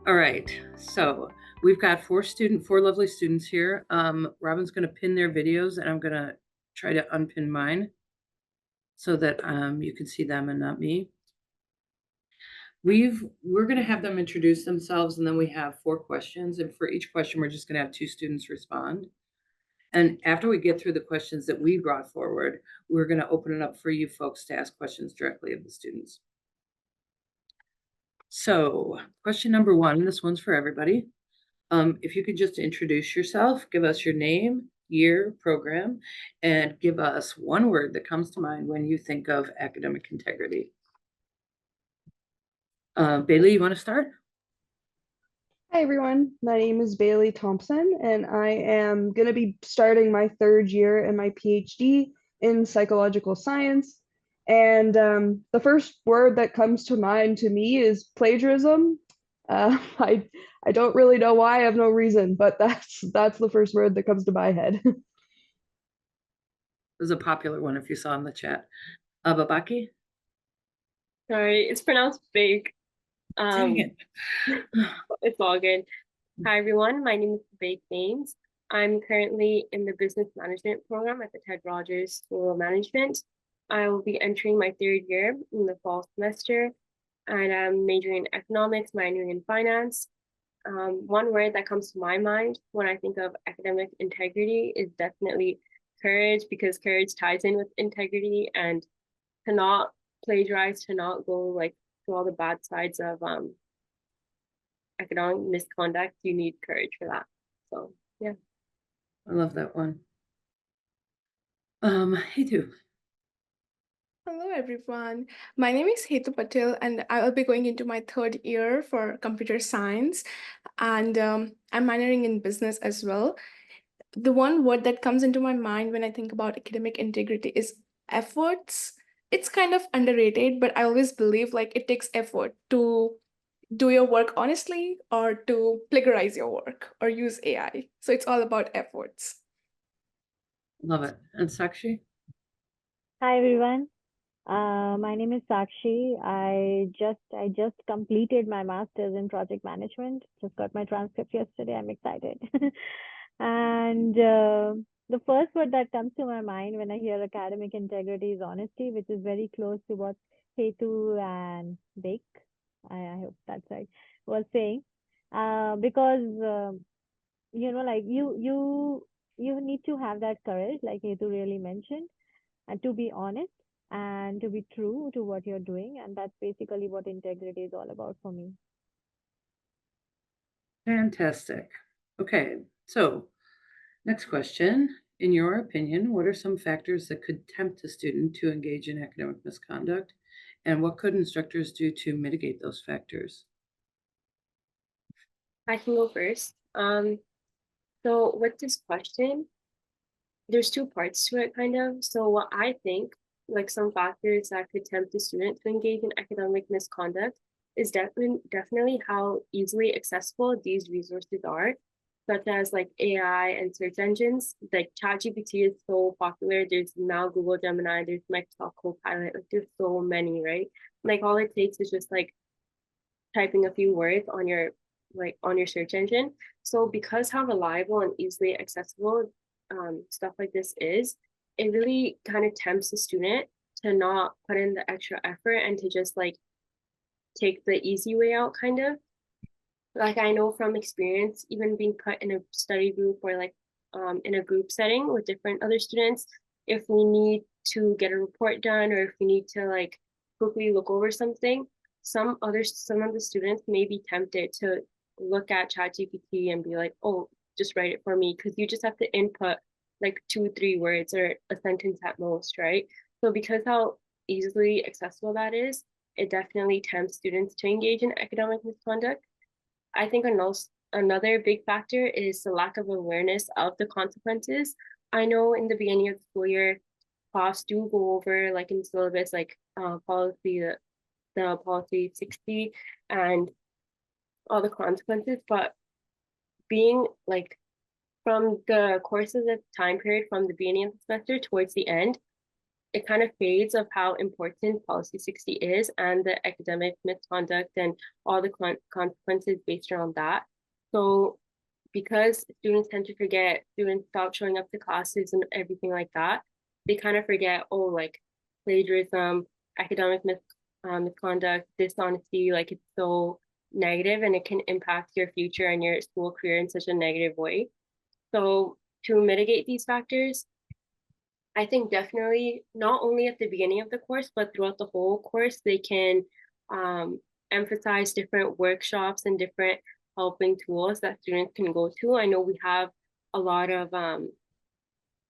All right, so we've got four lovely students here. Robin's going to pin their videos, and I'm going to try to unpin mine so that you can see them and not me. We're going to have them introduce themselves, and then we have four questions, and for each question, we're just going to have two students respond. And after we get through the questions that we brought forward, we're going to open it up for you folks to ask questions directly of the students. So, question number one, this one's for everybody. If you could just introduce yourself, give us your name, year, program, and give us one word that comes to mind when you think of academic integrity. Bailey, you want to start? Hi everyone, my name is Bailey Thompson and I am going to be starting my third year in my PhD in psychological science. And the first word that comes to mind to me is plagiarism. I don't really know why, I have no reason, but that's the first word that comes to my head. It was a popular one if you saw in the chat. Babaki? Sorry, it's pronounced big. Dang it. It's all good. Hi everyone, my name is Bake Baines. I'm currently in the business management program at the Ted Rogers School of Management. I will be entering my third year in the fall semester, and I'm majoring in economics, minoring in finance. One word that comes to my mind when I think of academic integrity is definitely courage, because courage ties in with integrity, and to not plagiarize, to not go like to all the bad sides of economic misconduct, you need courage for that. So yeah. I love that one. Hetu. Hello everyone. My name is Hetu Patel and I will be going into my third year for computer science, and I'm minoring in business as well. The one word that comes into my mind when I think about academic integrity is efforts. It's kind of underrated, but I always believe like it takes effort to do your work honestly or to plagiarize your work or use AI. So it's all about efforts. Love it. And Sakshi? Hi everyone. My name is Sakshi. I just completed my master's in project management. Just got my transcript yesterday. I'm excited. And the first word that comes to my mind when I hear academic integrity is honesty, which is very close to what Hetu and Bake, I hope that's right, was saying. Because like you need to have that courage, like Hetu really mentioned, and to be honest and to be true to what you're doing. And that's basically what integrity is all about for me. Fantastic. Okay, so next question. In your opinion, what are some factors that could tempt a student to engage in academic misconduct? And what could instructors do to mitigate those factors? I can go first. So with this question, there's two parts to it kind of. So what I think, like some factors that could tempt a student to engage in academic misconduct is definitely how easily accessible these resources are, such as like AI and search engines. Like ChatGPT is so popular. There's now Google Gemini, there's Microsoft Copilot, like there's so many, right? Like all it takes is just like typing a few words on your search engine. So because how reliable and easily accessible stuff like this is, it really kind of tempts the student to not put in the extra effort and to just like take the easy way out kind of. Like I know from experience, even being put in a study group or like in a group setting with different other students, if we need to get a report done or if we need to like quickly look over something, some of the students may be tempted to look at ChatGPT and be like, oh, just write it for me, because you just have to input like 2-3 words or a sentence at most, right? So because how easily accessible that is, it definitely tempts students to engage in academic misconduct. I think another big factor is the lack of awareness of the consequences. I know in the beginning of the school year, profs do go over like in syllabus, like policy, the policy 60 and all the consequences, but being like from the courses of time period from the beginning of the semester towards the end, it kind of fades of how important Policy 60 is and the academic misconduct and all the consequences based around that. So because students tend to forget, students stop showing up to classes and everything like that, they kind of forget, oh, like plagiarism, academic misconduct, dishonesty, like it's so negative and it can impact your future and your school career in such a negative way. So to mitigate these factors, I think definitely not only at the beginning of the course, but throughout the whole course, they can emphasize different workshops and different helping tools that students can go to. I know we have a lot of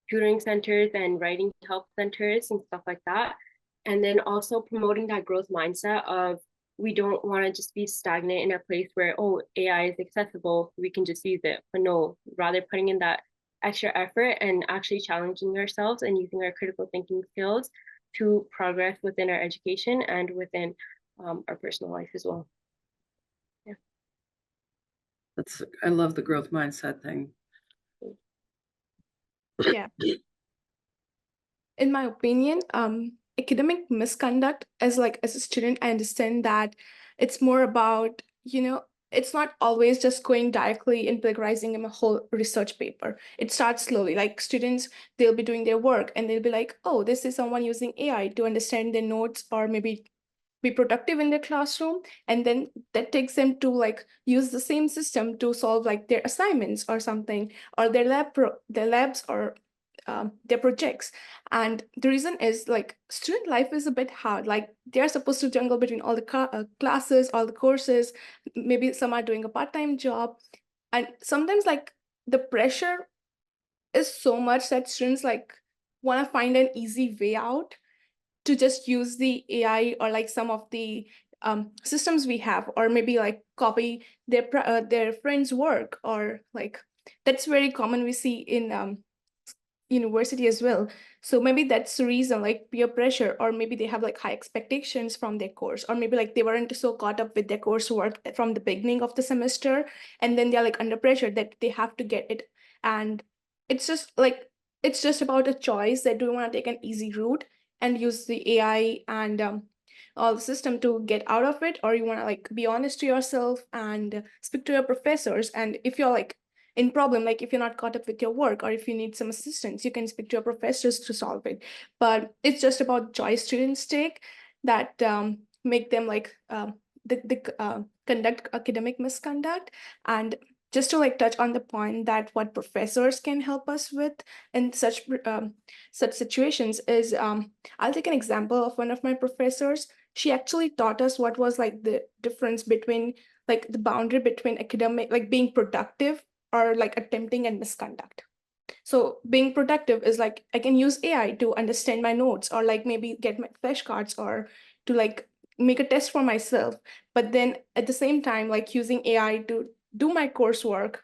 tutoring centers and writing help centers and stuff like that. And then also promoting that growth mindset of we don't want to just be stagnant in a place where, oh, AI is accessible, we can just use it. But no, rather putting in that extra effort and actually challenging ourselves and using our critical thinking skills to progress within our education and within our personal life as well. Yeah. I love the growth mindset thing. Yeah. In my opinion, academic misconduct as a student, I understand that it's more about, it's not always just going directly and plagiarizing a whole research paper. It starts slowly. Like students, they'll be doing their work and they'll be like, oh, this is someone using AI to understand their notes or maybe be productive in their classroom, and then that takes them to like use the same system to solve like their assignments or something, or their labs or their projects. And the reason is like student life is a bit hard. Like they're supposed to juggle between all the classes, all the courses, maybe some are doing a part-time job, and sometimes like the pressure is so much that students like want to find an easy way out to just use the AI or like some of the systems we have, or maybe like copy their friends' work, or like that's very common we see in university as well. So maybe that's the reason, like peer pressure, or maybe they have like high expectations from their course, or maybe like they weren't so caught up with their coursework from the beginning of the semester, and then they're like under pressure that they have to get it. And it's just like it's just about a choice that do you want to take an easy route and use the AI and all the system to get out of it, or you want to like be honest to yourself and speak to your professors. And if you're like in problem, like if you're not caught up with your work or if you need some assistance, you can speak to your professors to solve it. But it's just about choice students take that make them like conduct academic misconduct. And just to like touch on the point that what professors can help us with in such situations is I'll take an example of one of my professors. She actually taught us what was like the difference between like the boundary between academic, like being productive or like attempting and misconduct. So being productive is like I can use AI to understand my notes, or like maybe get my flashcards, or to like make a test for myself. But then at the same time, like using AI to do my coursework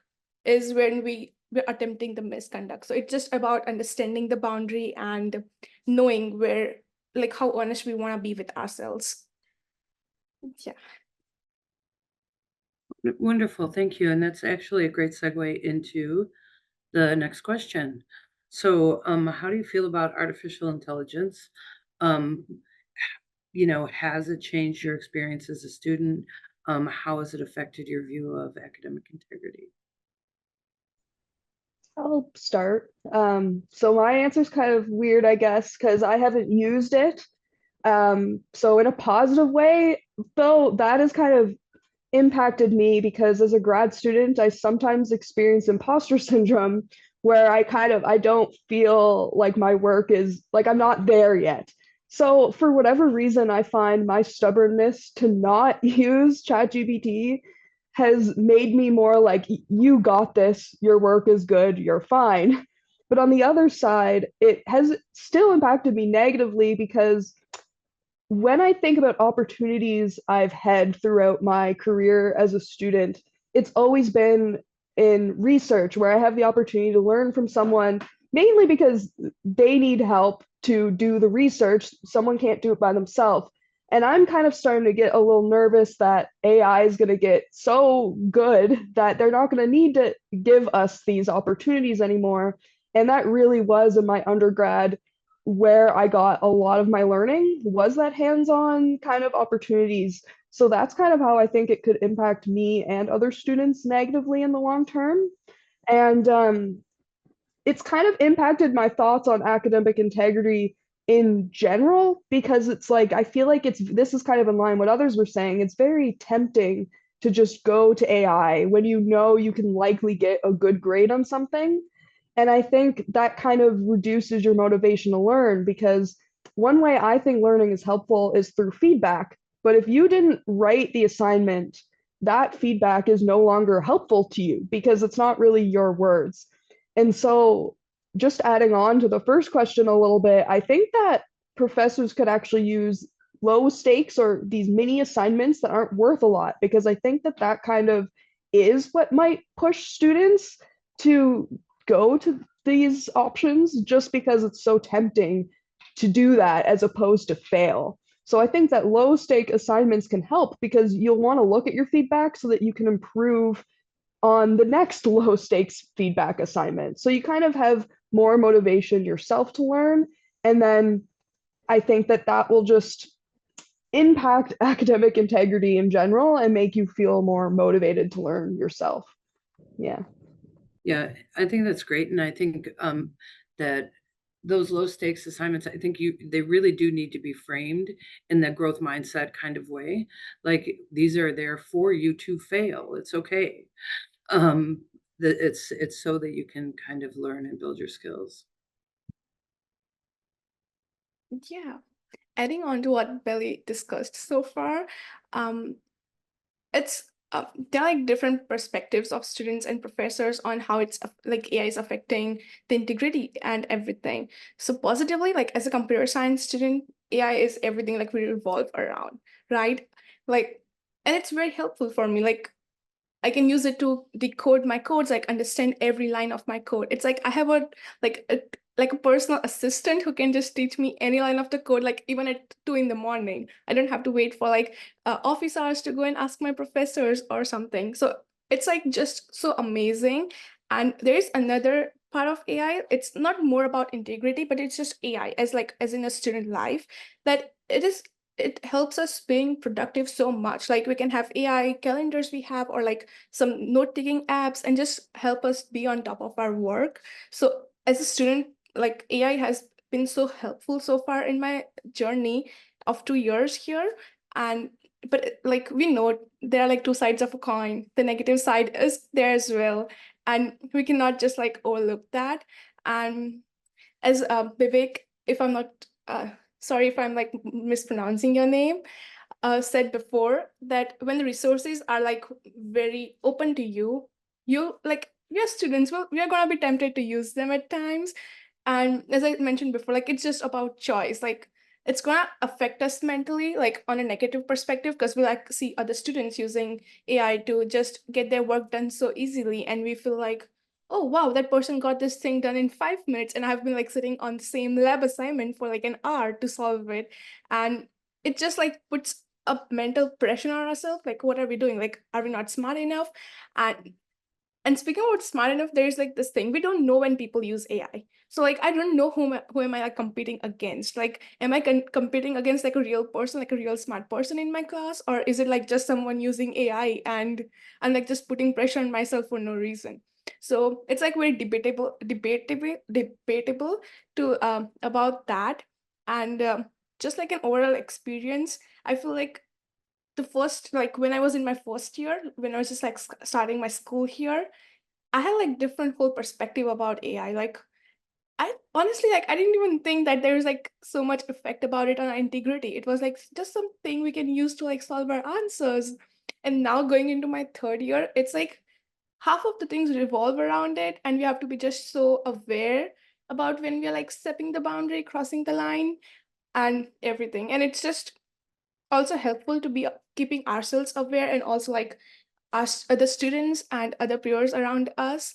is when we're attempting the misconduct. So it's just about understanding the boundary and knowing where, like how honest we want to be with ourselves. Yeah. Wonderful, thank you. And that's actually a great segue into the next question. So, how do you feel about artificial intelligence? Has it changed your experience as a student? How has it affected your view of academic integrity? I'll start. So my answer is kind of weird, I guess, because I haven't used it. So in a positive way, though, that has kind of impacted me because as a grad student, I sometimes experience imposter syndrome where I don't feel like my work is like I'm not there yet. So for whatever reason, I find my stubbornness to not use ChatGPT has made me more like, you got this, your work is good, you're fine. But on the other side, it has still impacted me negatively because when I think about opportunities I've had throughout my career as a student, it's always been in research where I have the opportunity to learn from someone, mainly because they need help to do the research. Someone can't do it by themselves. And I'm kind of starting to get a little nervous that AI is going to get so good that they're not going to need to give us these opportunities anymore. And that really was in my undergrad where I got a lot of my learning was that hands-on kind of opportunities. So that's kind of how I think it could impact me and other students negatively in the long term. And it's kind of impacted my thoughts on academic integrity in general, because it's like I feel like this is kind of in line what others were saying. It's very tempting to just go to AI when you know you can likely get a good grade on something. And I think that kind of reduces your motivation to learn, because one way I think learning is helpful is through feedback. But if you didn't write the assignment, that feedback is no longer helpful to you because it's not really your words. And so, just adding on to the first question a little bit, I think that professors could actually use low stakes or these mini assignments that aren't worth a lot, because I think that that kind of is what might push students to go to these options, just because it's so tempting to do that as opposed to fail. So I think that low stake assignments can help, because you'll want to look at your feedback so that you can improve on the next low stakes feedback assignment. So you kind of have more motivation yourself to learn. And then I think that that will just impact academic integrity in general and make you feel more motivated to learn yourself. Yeah. Yeah, I think that's great. And I think that those low stakes assignments, I think they really do need to be framed in that growth mindset kind of way. Like these are there for you to fail. It's okay. That it's so that you can kind of learn and build your skills. Yeah. Adding on to what Belly discussed so far, um, it's there are like different perspectives of students and professors on how it's like AI is affecting the integrity and everything. So positively, like as a computer science student, AI is everything like we revolve around, right? Like, and it's very helpful for me. Like I can use it to decode my codes, like understand every line of my code. It's like I have like a personal assistant who can just teach me any line of the code, like even at 2 in the morning. I don't have to wait for like office hours to go and ask my professors or something. So it's like just so amazing. And there's another part of AI. It's not more about integrity, but it's just AI as in a student life, that it helps us being productive so much. Like we can have AI calendars we have, or like some note-taking apps, and just help us be on top of our work. So as a student, like AI has been so helpful so far in my journey of 2 years here. And but like we know there are like two sides of a coin. The negative side is there as well. And we cannot just like overlook that. And as Vivek, if I'm not sorry if I'm like mispronouncing your name, said before, that when the resources are like very open to you, you like your students will we are gonna be tempted to use them at times. And as I mentioned before, like it's just about choice. Like it's gonna affect us mentally, like on a negative perspective, because we like see other students using AI to just get their work done so easily, and we feel like, oh wow, that person got this thing done in 5 minutes, and I've been like sitting on the same lab assignment for like an hour to solve it. And it just like puts a mental pressure on ourselves, like what are we doing, like are we not smart enough? And speaking about smart enough, there's like this thing we don't know when people use AI. So like I don't know who am I like competing against. Like am I competing against like a real person, like a real smart person in my class, or is it like just someone using AI and I'm like just putting pressure on myself for no reason? So it's like very debatable to about that. And just like an overall experience, I feel like the first, like when I was in my first year, when I was just like starting my school here, I had like different whole perspective about AI. Like I honestly, like I didn't even think that there's like so much effect about it on our integrity. It was like just something we can use to like solve our answers. And now going into my third year, it's like half of the things revolve around it, and we have to be just so aware about when we are like stepping the boundary, crossing the line, and everything. And it's just also helpful to be keeping ourselves aware, and also like us other students and other peers around us.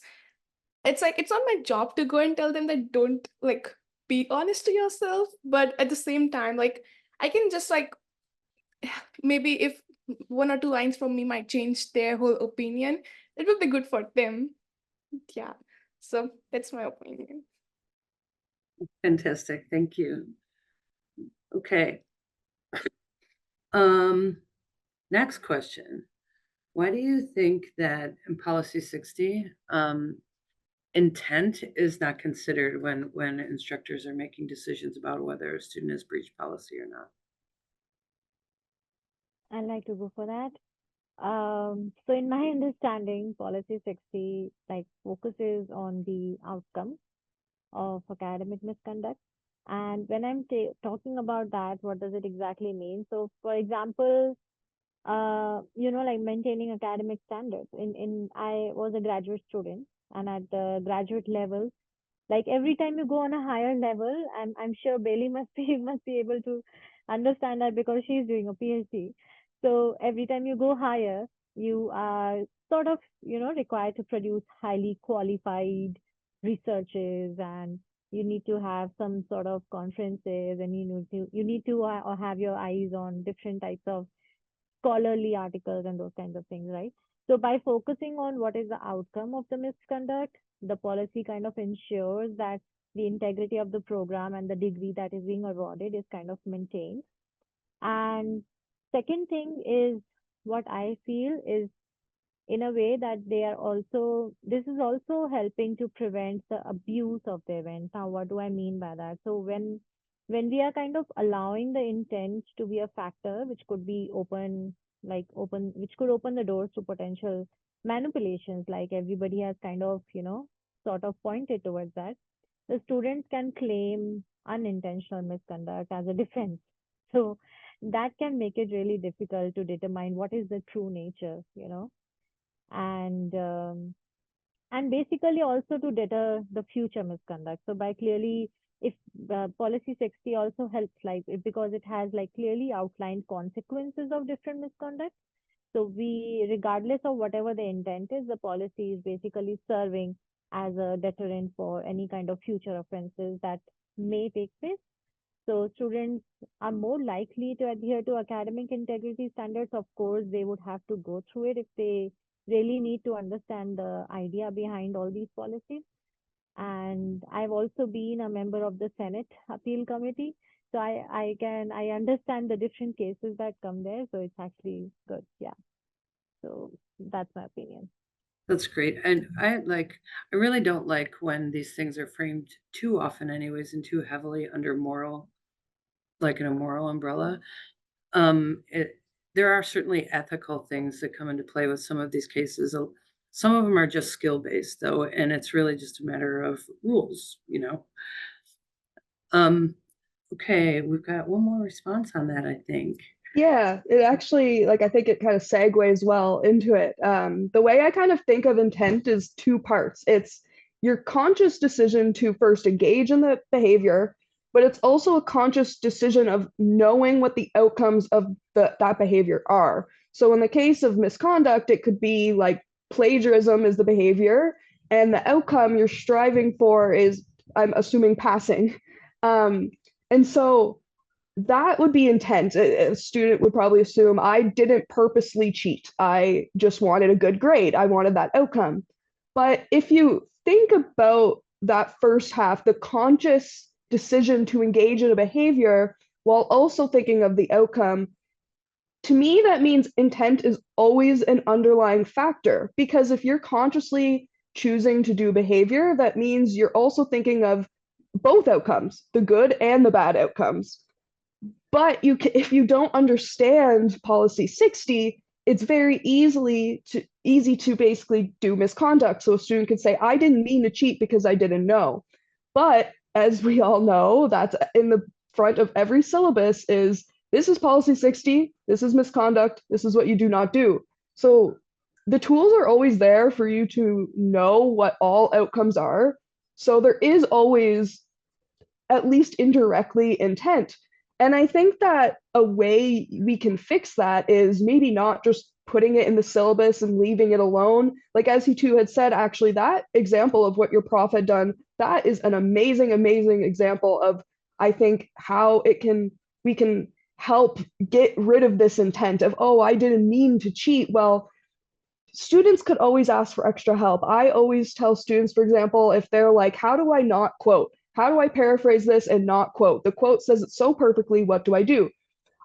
It's like it's not my job to go and tell them that don't like be honest to yourself, but at the same time, like I can just like maybe if one or two lines from me might change their whole opinion, it would be good for them. Yeah, so that's my opinion. Fantastic, thank you. Okay. Next question. Why do you think that in policy 60, intent is not considered when instructors are making decisions about whether a student has breached policy or not? I'd like to go for that. So in my understanding, policy 60 like focuses on the outcome of academic misconduct. And when I'm talking about that, what does it exactly mean? So for example, like maintaining academic standards. I was a graduate student, and at the graduate level, like every time you go on a higher level, I'm sure Bailey must be must be able to understand that because she's doing a PhD. So every time you go higher, you are sort of required to produce highly qualified researches, and you need to have some sort of conferences, and you need to have your eyes on different types of scholarly articles and those kinds of things, right? So by focusing on what is the outcome of the misconduct, the policy kind of ensures that the integrity of the program and the degree that is being awarded is kind of maintained. And second thing is, what I feel is, in a way, that this is also helping to prevent the abuse of the event. Now, what do I mean by that? So when we are kind of allowing the intent to be a factor, which could be which could open the doors to potential manipulations, like everybody has kind of sort of pointed towards that, the students can claim unintentional misconduct as a defense. So that can make it really difficult to determine what is the true nature. and basically also to deter the future misconduct. So by clearly, if policy 60 also helps, because it has like clearly outlined consequences of different misconduct. So regardless of whatever the intent is, the policy is basically serving as a deterrent for any kind of future offenses that may take place. So students are more likely to adhere to academic integrity standards. Of course, they would have to go through it if they really need to understand the idea behind all these policies. And I've also been a member of the Senate Appeal Committee. So I understand the different cases that come there. So it's actually good. Yeah. So that's my opinion. That's great. And I really don't like when these things are framed too often anyways and too heavily under like in a moral umbrella. There are certainly ethical things that come into play with some of these cases. Some of them are just skill-based though, and it's really just a matter of rules. Okay, we've got one more response on that, I think. Yeah, it actually, I think it kind of segues well into it. The way I kind of think of intent is two parts. It's your conscious decision to first engage in the behavior, but it's also a conscious decision of knowing what the outcomes of that behavior are. So in the case of misconduct, it could be like plagiarism is the behavior, and the outcome you're striving for is, I'm assuming, passing. And so that would be intent. A student would probably assume I didn't purposely cheat. I just wanted a good grade. I wanted that outcome. But if you think about that first half, the conscious decision to engage in a behavior while also thinking of the outcome, to me, that means intent is always an underlying factor. Because if you're consciously choosing to do behavior, that means you're also thinking of both outcomes, the good and the bad outcomes. But if you don't understand policy 60, it's very easy to basically do misconduct. So a student could say, I didn't mean to cheat because I didn't know. But as we all know, that's in the front of every syllabus is, this is policy 60, this is misconduct, this is what you do not do. So the tools are always there for you to know what all outcomes are. So there is always, at least indirectly, intent. And I think that a way we can fix that is maybe not just putting it in the syllabus and leaving it alone. Like as he too had said, actually, that example of what your prof had done, that is an amazing, amazing example of, I think, how we can help get rid of this intent of, oh, I didn't mean to cheat. Well, students could always ask for extra help. I always tell students, for example, if they're like, how do I not quote? how do I paraphrase this and not quote? The quote says it so perfectly. What do I do?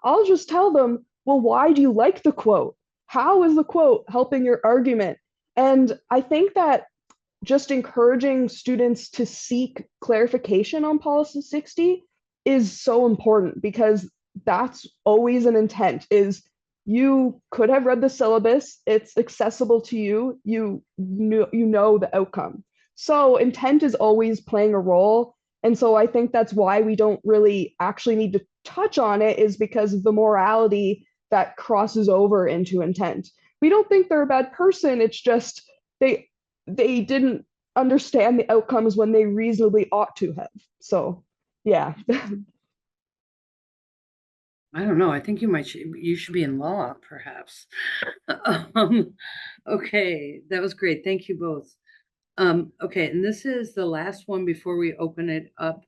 I'll just tell them, well, why do you like the quote? How is the quote helping your argument? And I think that just encouraging students to seek clarification on policy 60 is so important, because that's always an intent. Is you could have read the syllabus, it's accessible to you, you know the outcome. So intent is always playing a role. And so I think that's why we don't really actually need to touch on it, is because of the morality that crosses over into intent. We don't think they're a bad person, it's just they they didn't understand the outcomes when they reasonably ought to have. So yeah. I don't know. I think you should be in law, perhaps. Okay, that was great. Thank you both. Okay, and this is the last one before we open it up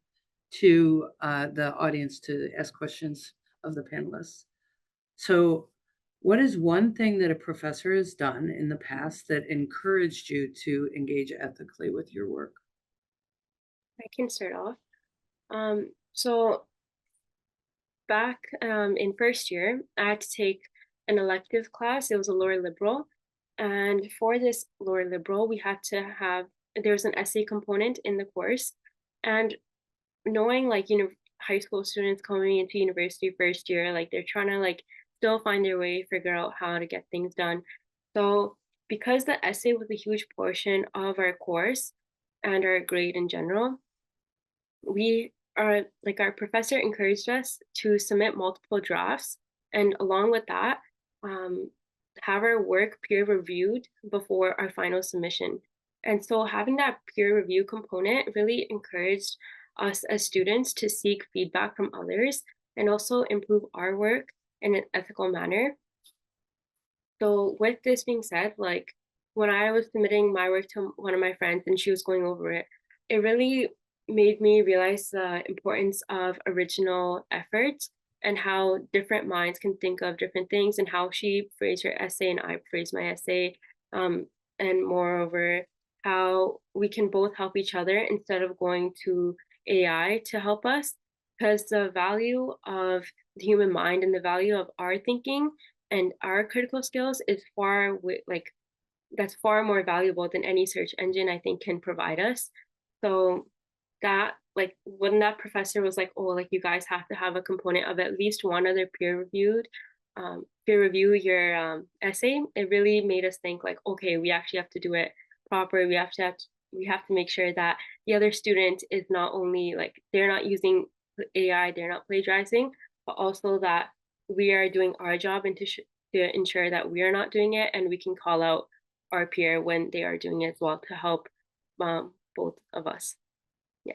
to the audience to ask questions of the panelists. So, what is one thing that a professor has done in the past that encouraged you to engage ethically with your work? I can start off. So back in first year, I had to take an elective class. It was a lower liberal. And for this lower liberal, we had to have, there's an essay component in the course. And knowing like, high school students coming into university first year, like they're trying to like still find their way, figure out how to get things done. So because the essay was a huge portion of our course and our grade in general, we are like our professor encouraged us to submit multiple drafts, and along with that, um, have our work peer reviewed before our final submission. And so having that peer review component really encouraged us as students to seek feedback from others and also improve our work in an ethical manner. So with this being said, like when I was submitting my work to one of my friends and she was going over it, it really made me realize the importance of original effort and how different minds can think of different things, and how she phrased her essay and I phrased my essay. Um, and moreover, how we can both help each other instead of going to AI to help us, because the value of the human mind and the value of our thinking and our critical skills is like that's far more valuable than any search engine I think can provide us. So that like when that professor was like, oh, like you guys have to have a component of at least one other peer review your essay, it really made us think like, okay, we actually have to do it proper. We have to make sure that the other student is not only like they're not using AI, they're not plagiarizing, but also that we are doing our job and to ensure that we are not doing it, and we can call out our peer when they are doing it as well to help both of us. Yeah.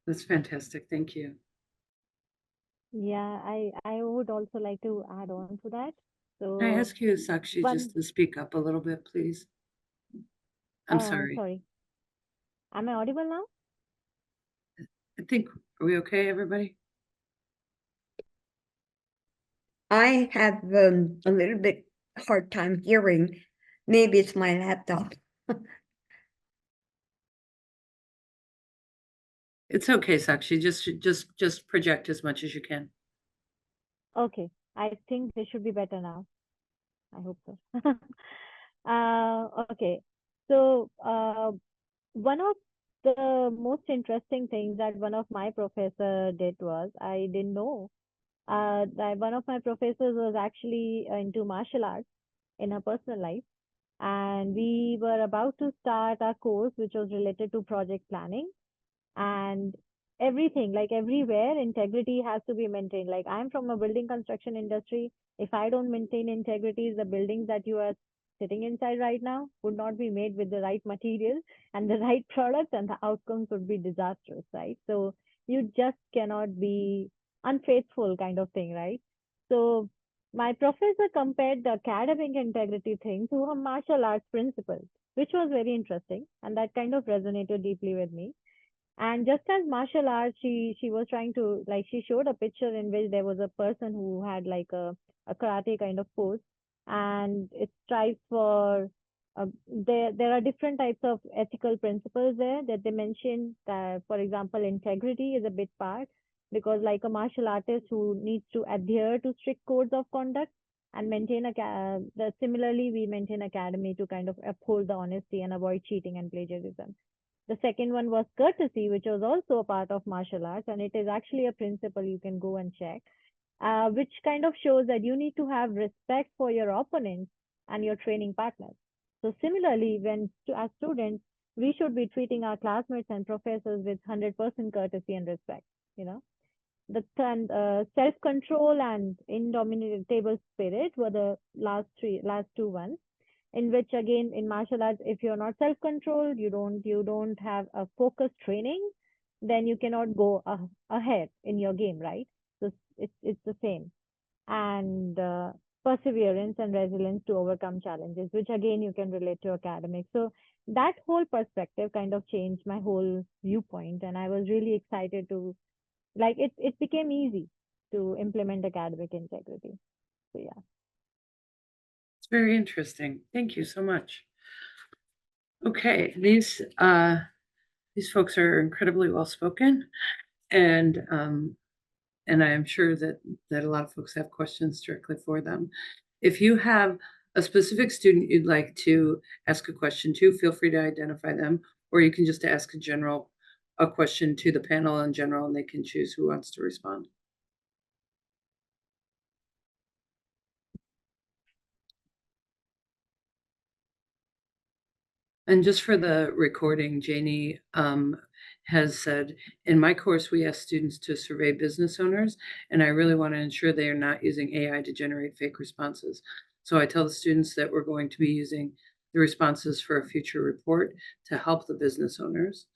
That's fantastic. Thank you. Yeah, I would also like to add on to that. Can I So ask you, Sakshi, one, just to speak up a little bit, please? I'm sorry. sorry, am I audible now? I think, are we okay, everybody? I have a little bit hard time hearing. Maybe it's my laptop. It's okay, Sakshi. Just project as much as you can. Okay, I think this should be better now. I hope so. Okay, so one of the most interesting things that one of my professor did was, I didn't know that one of my professors was actually into martial arts in her personal life, and we were about to start our course which was related to project planning, and everything, like everywhere, integrity has to be maintained. Like I'm from a building construction industry. If I don't maintain integrity, the buildings that you are sitting inside right now would not be made with the right material and the right products, and the outcomes would be disastrous, right? So you just cannot be unfaithful, kind of thing, right? So my professor compared the academic integrity thing to a martial arts principle, which was very interesting, and that kind of resonated deeply with me. And just as martial arts, she was trying to, like, she showed a picture in which there was a person who had like a karate kind of pose, and it strives for there are different types of ethical principles there that they mentioned. That, for example, integrity is a big part, because like a martial artist who needs to adhere to strict codes of conduct and maintain similarly we maintain academy to kind of uphold the honesty and avoid cheating and plagiarism. The second one was courtesy, which was also a part of martial arts, and it is actually a principle you can go and check, which kind of shows that you need to have respect for your opponents and your training partners. So similarly, as students, we should be treating our classmates and professors with 100% courtesy and respect. You know, the self-control and indomitable spirit were the last two ones. In which again, in martial arts, if you're not self-controlled, you don't have a focused training, then you cannot go ahead in your game, right? So it's the same. And perseverance and resilience to overcome challenges, which again you can relate to academics. So that whole perspective kind of changed my whole viewpoint, and I was really excited to, like, it became easy to implement academic integrity. So yeah. It's very interesting. Thank you so much. Okay, these folks are incredibly well spoken, and I am sure that a lot of folks have questions directly for them. If you have a specific student you'd like to ask a question to, feel free to identify them, or you can just ask a question to the panel in general, and they can choose who wants to respond. And just for the recording, Janie has said, in my course, we ask students to survey business owners, and I really want to ensure they are not using AI to generate fake responses. So I tell the students that we're going to be using the responses for a future report to help the business owners.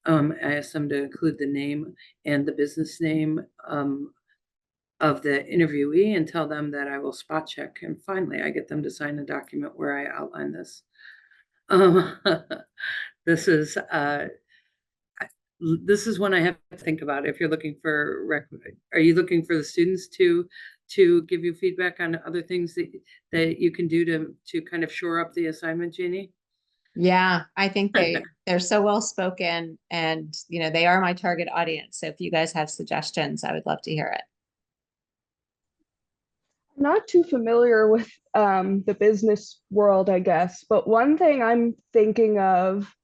I ask them to include the name and the business name of the interviewee and tell them that I will spot check. And finally, I get them to sign a document where I outline this. This is one I have to think about. If you're looking for, are you looking for the students to give you feedback on other things that you can do to kind of shore up the assignment, Jeannie? Yeah, I think they're so well spoken, and they are my target audience. So if you guys have suggestions, I would love to hear it. I'm not too familiar with the business world, I guess, but one thing I'm thinking of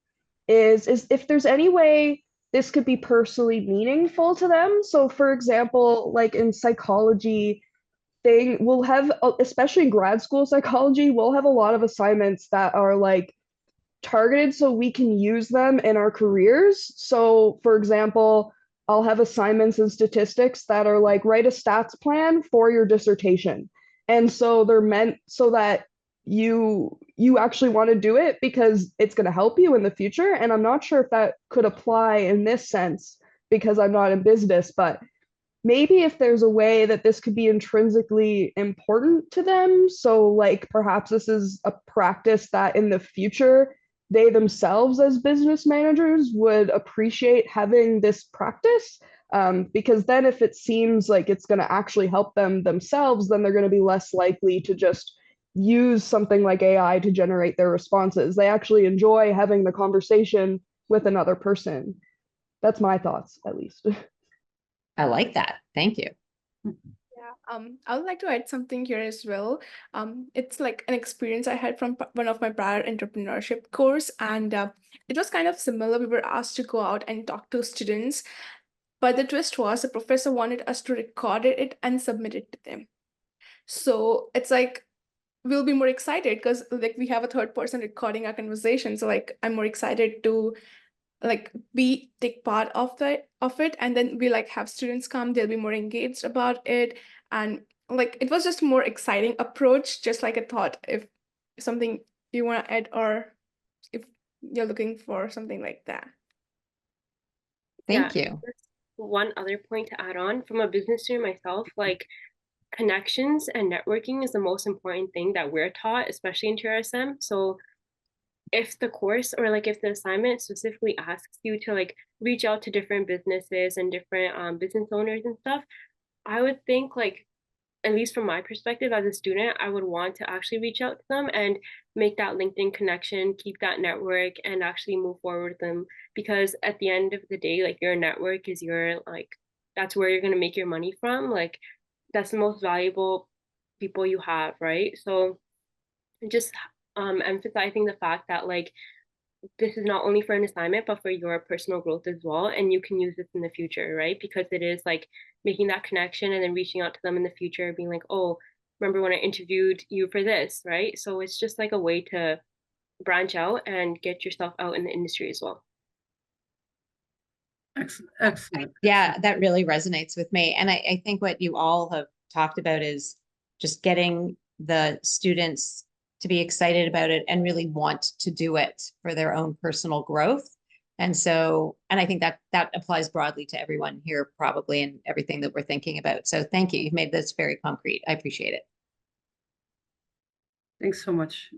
is if there's any way this could be personally meaningful to them. So for example, like in psychology, we'll have, especially in grad school psychology, we'll have a lot of assignments that are like targeted so we can use them in our careers. So for example, I'll have assignments in statistics that are like, write a stats plan for your dissertation. And so they're meant so that you actually want to do it because it's going to help you in the future. And I'm not sure if that could apply in this sense because I'm not in business, but maybe if there's a way that this could be intrinsically important to them. So like perhaps this is a practice that in the future they themselves as business managers would appreciate having this practice. Because then if it seems like it's going to actually help them themselves, then they're going to be less likely to just use something like AI to generate their responses. They actually enjoy having the conversation with another person. That's my thoughts, at least. I like that. Thank you. Yeah, I would like to add something here as well. It's like an experience I had from one of my prior entrepreneurship course, and it was kind of similar. We were asked to go out and talk to students, but the twist was the professor wanted us to record it and submit it to them. So it's like we'll be more excited because like we have a third person recording our conversation. So like I'm more excited to like take part of it, and then we like have students come, they'll be more engaged about it, and like it was just a more exciting approach. Just like a thought, if something you want to add, or if you're looking for something like that. Thank you. One other point to add on, from a business student myself, like connections and networking is the most important thing that we're taught, especially in TRSM. So if the course or like if the assignment specifically asks you to like reach out to different businesses and different business owners and stuff, I would think like at least from my perspective as a student, I would want to actually reach out to them and make that LinkedIn connection, keep that network, and actually move forward with them. Because at the end of the day, like your network is your like that's where you're gonna make your money from. Like that's the most valuable people you have, right? So just emphasizing the fact that like this is not only for an assignment but for your personal growth as well, and you can use this in the future, right? Because it is like making that connection and then reaching out to them in the future being like, oh, remember when I interviewed you for this, right? So it's just like a way to branch out and get yourself out in the industry as well. Excellent, excellent. Yeah, that really resonates with me. And I think what you all have talked about is just getting the students to be excited about it and really want to do it for their own personal growth. And so, and I think that that applies broadly to everyone here, probably, and everything that we're thinking about. So thank you. You've made this very concrete. I appreciate it. Thanks so much.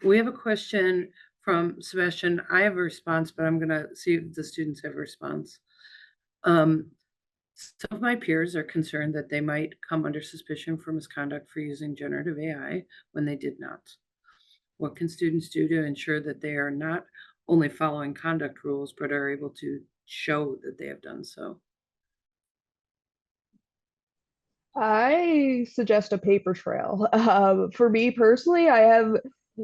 We have a question from Sebastian. I have a response, but I'm gonna see if the students have a response. Some of my peers are concerned that they might come under suspicion for misconduct for using generative AI when they did not. What can students do to ensure that they are not only following conduct rules, but are able to show that they have done so? I suggest a paper trail. For me personally, I have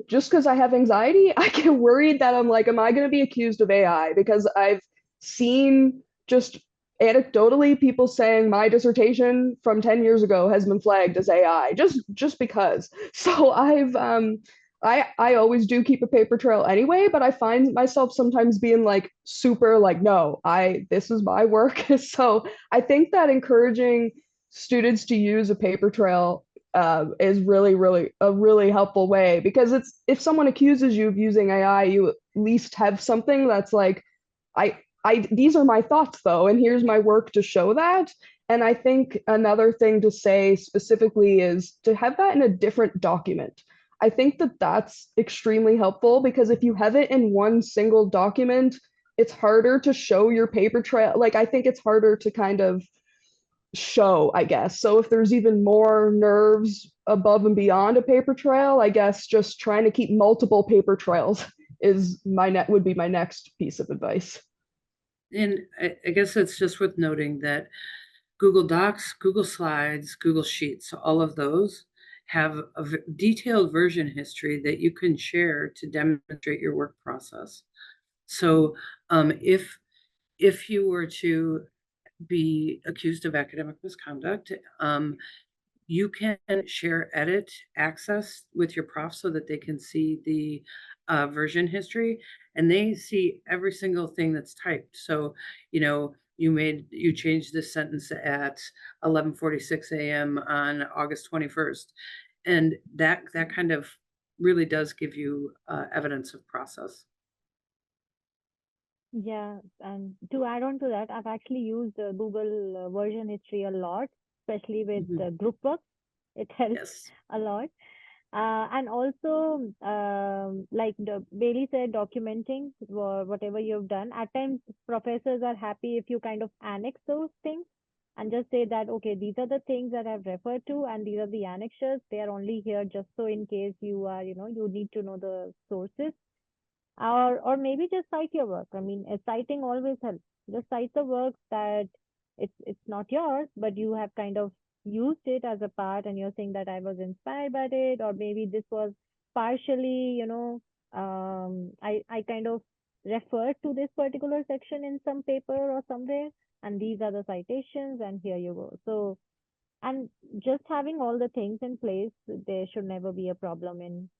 just because I have anxiety, I get worried that I'm like, am I going to be accused of AI? Because I've seen just anecdotally people saying my dissertation from 10 years ago has been flagged as AI just because. So I always do keep a paper trail anyway, but I find myself sometimes being like super like, no, this is my work. So I think that encouraging students to use a paper trail is really a really helpful way, because it's if someone accuses you of using AI, you at least have something that's like, I these are my thoughts though, and here's my work to show that. And I think another thing to say specifically is to have that in a different document. I think that that's extremely helpful, because if you have it in one single document, it's harder to show your paper trail. Like, I think it's harder to kind of show, I guess. So if there's even more nerves above and beyond a paper trail, I guess just trying to keep multiple paper trails is would be my next piece of advice. And I guess it's just worth noting that Google Docs, Google Slides, Google Sheets, all of those have a detailed version history that you can share to demonstrate your work process. So if you were to be accused of academic misconduct, you can share edit access with your prof so that they can see the version history, and they see every single thing that's typed. So, you changed this sentence at 11:46 a.m. on August 21st, and that kind of really does give you evidence of process. Yeah, and to add on to that, I've actually used Google version history a lot, especially with Mhm. group work. It helps Yes. a lot. And also, like Bailey said, documenting whatever you've done. At times, professors are happy if you kind of annex those things and just say that, okay, these are the things that I've referred to, and these are the annexures. They are only here just so in case you are, you need to know the sources. Or maybe just cite your work. I mean, citing always helps. Just cite the work that it's not yours, but you have kind of used it as a part, and you're saying that I was inspired by it, or maybe this was partially, I kind of referred to this particular section in some paper or somewhere, and these are the citations, and here you go. So, and just having all the things in place, there should never be a problem in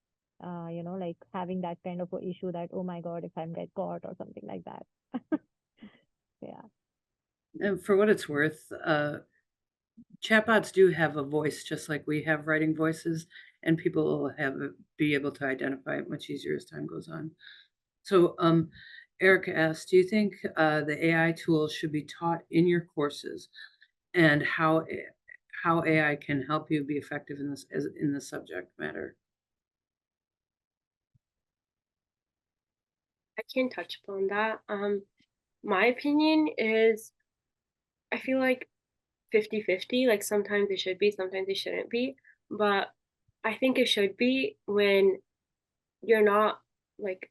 like having that kind of a issue that, oh my God, if I'm get caught or something like that. Yeah. And for what it's worth, chatbots do have a voice just like we have writing voices, and people will be able to identify it much easier as time goes on. So, Erica asked, do you think the AI tools should be taught in your courses, and how AI can help you be effective in in the subject matter? I can touch upon that. My opinion is I feel like 50-50. Like sometimes it should be, sometimes it shouldn't be. But I think it should be when you're not like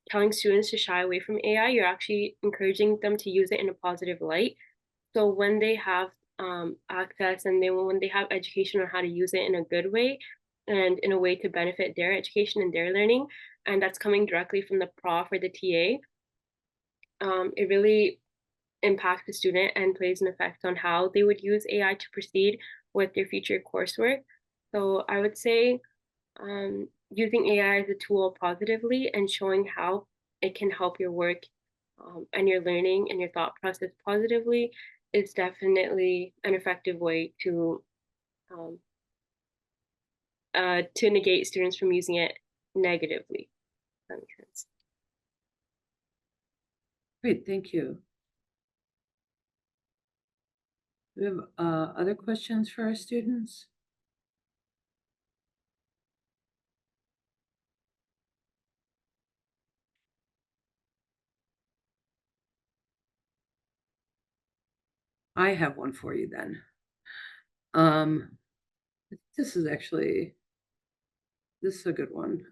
telling students to shy away from AI, you're actually encouraging them to use it in a positive light. So when they have access and when they have education on how to use it in a good way and in a way to benefit their education and their learning, and that's coming directly from the prof or the TA, it really impacts the student and plays an effect on how they would use AI to proceed with their future coursework. So I would say using AI as a tool positively and showing how it can help your work and your learning and your thought process positively is definitely an effective way um, to negate students from using it negatively. If that makes sense. Great, thank you. Do we have other questions for our students? I have one for you then. This is a good one.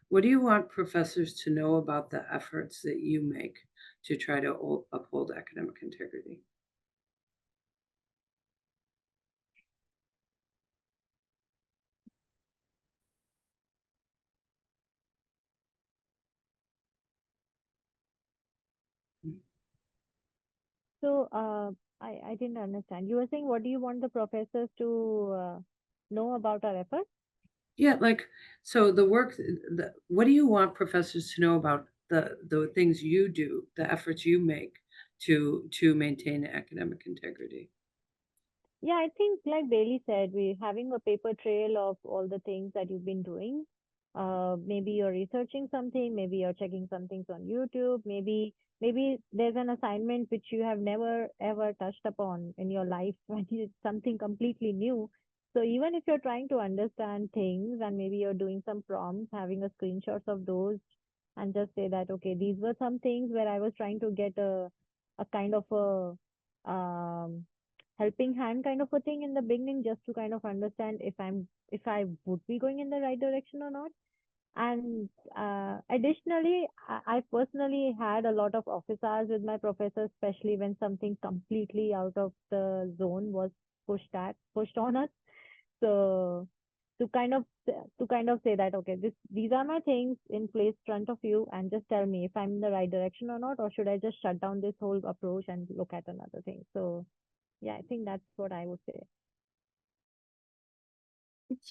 What do you want professors to know about the efforts that you make to try to uphold academic integrity? So, I didn't understand. You were saying, what do you want the professors to know about our efforts? Yeah, like, so what do you want professors to know about the things you do, the efforts you make to maintain academic integrity? Yeah, I think like Bailey said, we're having a paper trail of all the things that you've been doing. Maybe you're researching something, maybe you're checking some things on YouTube, maybe there's an assignment which you have never ever touched upon in your life when it's something completely new. So even if you're trying to understand things and maybe you're doing some prompts, having a screenshots of those and just say that, okay, these were some things where I was trying to get a kind of a helping hand kind of a thing in the beginning, just to kind of understand if I would be going in the right direction or not. And additionally, I personally had a lot of office hours with my professors, especially when something completely out of the zone was pushed on us. So to kind of say that, okay, these are my things in place front of you, and just tell me if I'm in the right direction or not, or should I just shut down this whole approach and look at another thing. So yeah, I think that's what I would say.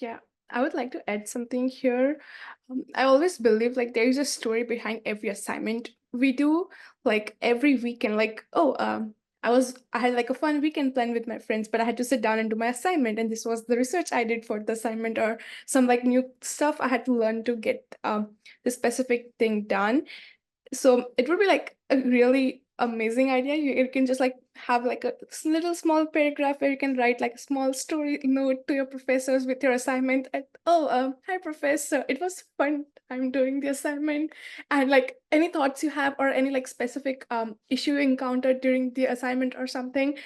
Yeah, I would like to add something here. I always believe like there is a story behind every assignment we do, like every weekend. Like, oh, I had like a fun weekend plan with my friends, but I had to sit down and do my assignment, and this was the research I did for the assignment, or some like new stuff I had to learn to get the specific thing done. So it would be like a really amazing idea. You can just like have like a little small paragraph where you can write like a small story note to your professors with your assignment. And, oh, hi professor, it was fun. I'm doing the assignment, and like any thoughts you have or any like specific issue you encountered during the assignment or something.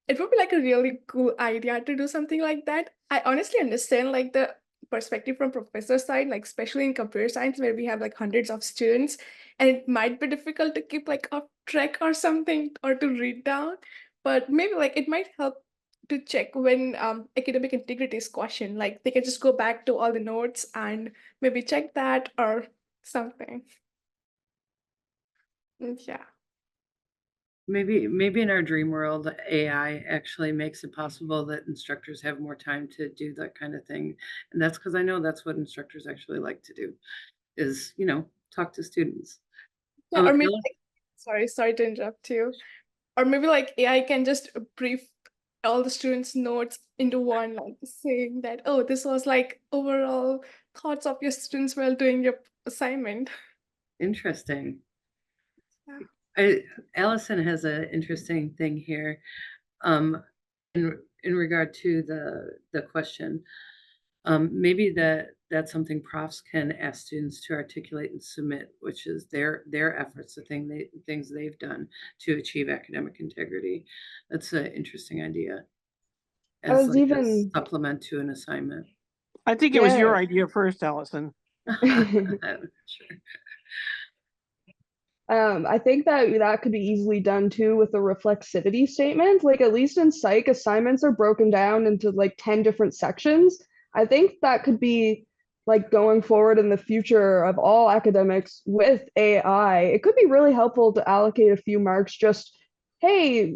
It would be like a really cool idea to do something like that. I honestly understand like the perspective from professor side, like especially in computer science where we have like hundreds of students, and it might be difficult to keep like a track or something or to read down. But maybe like it might help to check when academic integrity is questioned. Like they can just go back to all the notes and maybe check that or something. Yeah. Maybe in our dream world, AI actually makes it possible that instructors have more time to do that kind of thing. And that's because I know that's what instructors actually like to do is, talk to students. Yeah, or maybe Alice, like, sorry to interrupt you. Or maybe like AI can just brief all the students' notes into one, like saying that, oh, this was like overall thoughts of your students while doing your assignment. interesting. Yeah. Allison has an interesting thing here. In regard to the question, maybe that's something profs can ask students to articulate and submit, which is their efforts, things they've done to achieve academic integrity. That's an interesting idea. I as was like a even, supplement to an assignment. I think it was your Yeah. idea first, Allison. Sure. I think that could be easily done too with a reflexivity statement. Like at least in psych, assignments are broken down into like 10 different sections. I think that could be like going forward in the future of all academics with AI. It could be really helpful to allocate a few marks just, hey,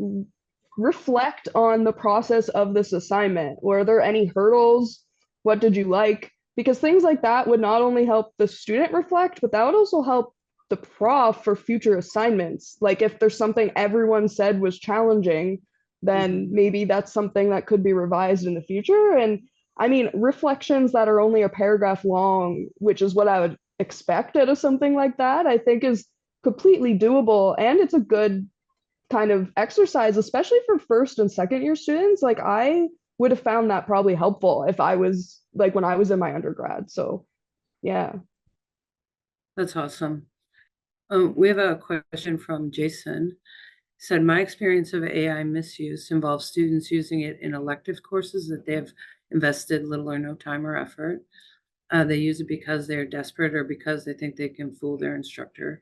reflect on the process of this assignment. Were there any hurdles? What did you like? Because things like that would not only help the student reflect, but that would also help the prof for future assignments. Like if there's something everyone said was challenging, then maybe that's something that could be revised in the future. And I mean, reflections that are only a paragraph long, which is what I would expect out of something like that, I think is completely doable. And it's a good kind of exercise, especially for first and second year students. Like I would have found that probably helpful if I was like when I was in my undergrad. So yeah. That's awesome. We have a question from Jason. He said, my experience of AI misuse involves students using it in elective courses that they have invested little or no time or effort. They use it because they're desperate or because they think they can fool their instructor.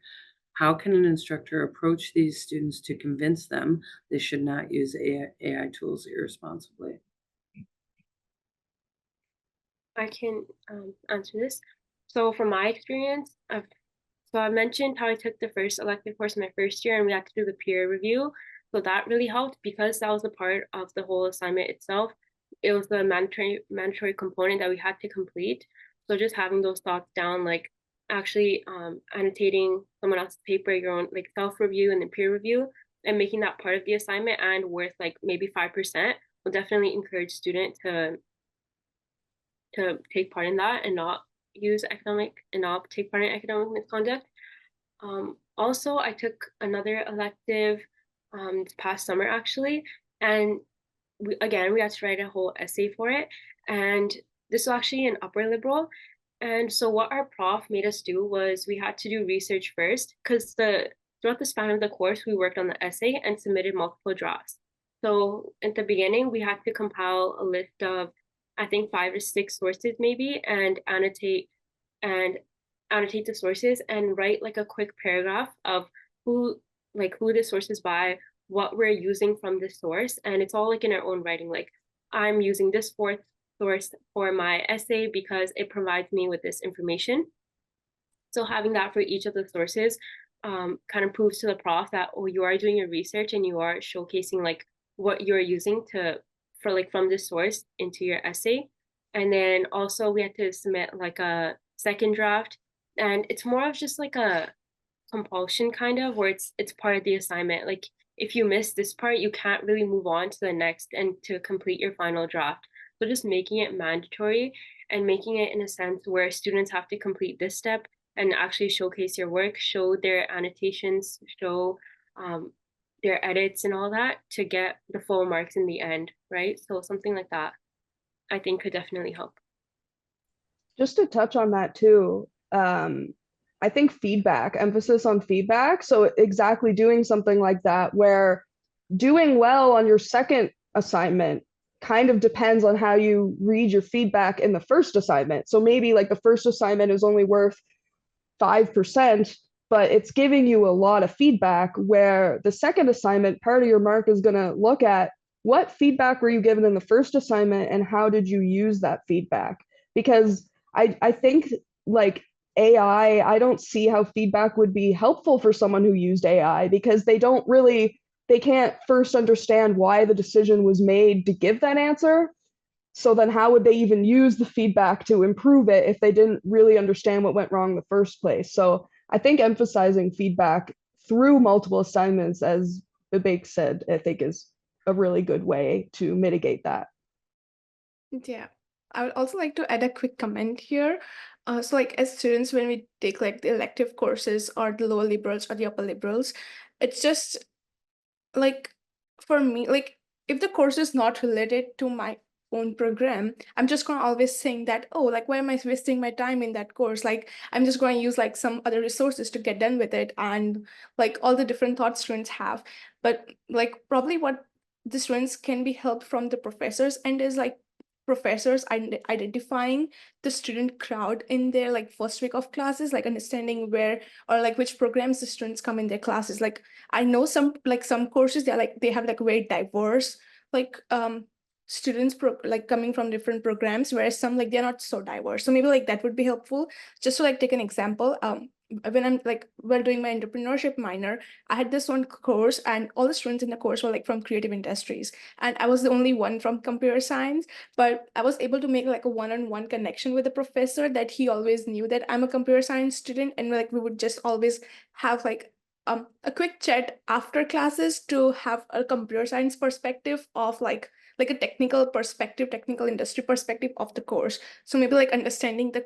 How can an instructor approach these students to convince them they should not use AI tools irresponsibly? I can answer this. So from my experience, I mentioned how I took the first elective course in my first year and we had to do the peer review. So that really helped because that was a part of the whole assignment itself. It was the mandatory component that we had to complete. So just having those thoughts down, like actually annotating someone else's paper, your own like self-review and then peer review, and making that part of the assignment and worth like maybe 5% will definitely encourage student to take part in that and not take part in academic misconduct. Also, I took another elective this past summer actually, and we had to write a whole essay for it. And this was actually an upper liberal. And so what our prof made us do was we had to do research first because throughout the span of the course, we worked on the essay and submitted multiple drafts. So at the beginning, we had to compile a list of, I think, 5 or 6 sources maybe, and annotate the sources and write like a quick paragraph of who the source is by, what we're using from this source, and it's all like in our own writing. Like I'm using this fourth source for my essay because it provides me with this information. So having that for each of the sources kind of proves to the prof that, oh, you are doing your research and you are showcasing like what you're using from this source into your essay. And then also we had to submit like a second draft, and it's more of just like a compulsion kind of, where it's part of the assignment. Like if you miss this part, you can't really move on to the next and to complete your final draft. So just making it mandatory and making it in a sense where students have to complete this step and actually showcase your work, show their annotations, show their edits and all that to get the full marks in the end, right? So something like that I think could definitely help. Just to touch on that too, I think emphasis on feedback. So exactly doing something like that, where doing well on your second assignment kind of depends on how you read your feedback in the first assignment. So maybe like the first assignment is only worth 5%, but it's giving you a lot of feedback, where the second assignment, part of your mark is going to look at what feedback were you given in the first assignment and how did you use that feedback? Because I think like AI, I don't see how feedback would be helpful for someone who used AI, because they can't first understand why the decision was made to give that answer. So then how would they even use the feedback to improve it if they didn't really understand what went wrong in the first place? So I think emphasizing feedback through multiple assignments, as Vivek said, I think is a really good way to mitigate that. Yeah, I would also like to add a quick comment here. So like as students, when we take like the elective courses or the lower liberals or the upper liberals, it's just like for me, like if the course is not related to my own program, I'm just going to always think that, oh, like why am I wasting my time in that course? Like I'm just going to use like some other resources to get done with it, and like all the different thoughts students have. But like probably what the students can be helped from the professors, and there's like professors identifying the student crowd in their like first week of classes, like understanding where or like which programs the students come in their classes. Like I know some courses they have like very diverse like students like coming from different programs, whereas some like they're not so diverse. So maybe like that would be helpful. Just to like take an example, when I'm like while doing my entrepreneurship minor, I had this one course and all the students in the course were like from creative industries, and I was the only one from computer science. But I was able to make like a one-on-one connection with the professor, that he always knew that I'm a computer science student, and like we would just always have like a quick chat after classes to have a computer science perspective of like a technical perspective, technical industry perspective of the course. So maybe like understanding the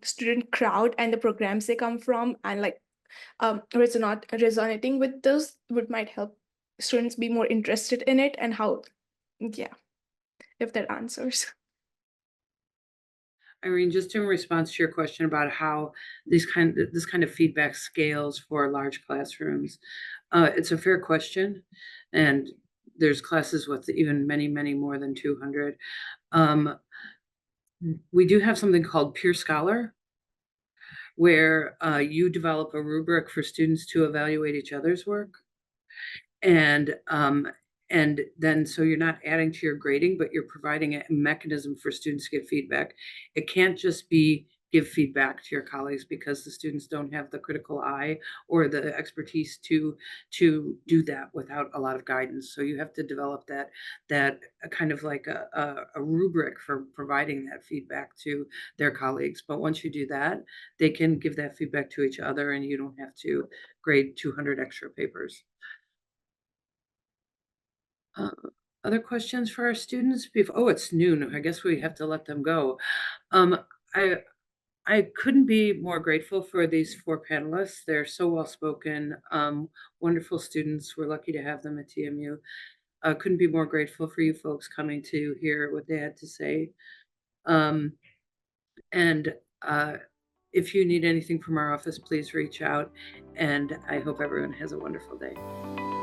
student crowd and the programs they come from, and like resonating with those would might help students be more interested in it, and how, yeah, if that answers. Irene, just in response to your question about how this kind of feedback scales for large classrooms, it's a fair question, and there's classes with even many more than 200. We do have something called Peer Scholar, where you develop a rubric for students to evaluate each other's work. And then so you're not adding to your grading, but you're providing a mechanism for students to get feedback. It can't just be give feedback to your colleagues, because the students don't have the critical eye or the expertise to do that without a lot of guidance. So you have to develop that kind of like a rubric for providing that feedback to their colleagues. But once you do that, they can give that feedback to each other, and you don't have to grade 200 extra papers. Uh, Other questions for our students? Oh, it's noon. I guess we have to let them go. Um, I I couldn't be more grateful for these four panelists. They're so well spoken, wonderful students. We're lucky to have them at TMU. Couldn't be more grateful for you folks coming to hear what they had to say. Um, and if you need anything from our office, please reach out. And I hope everyone has a wonderful day.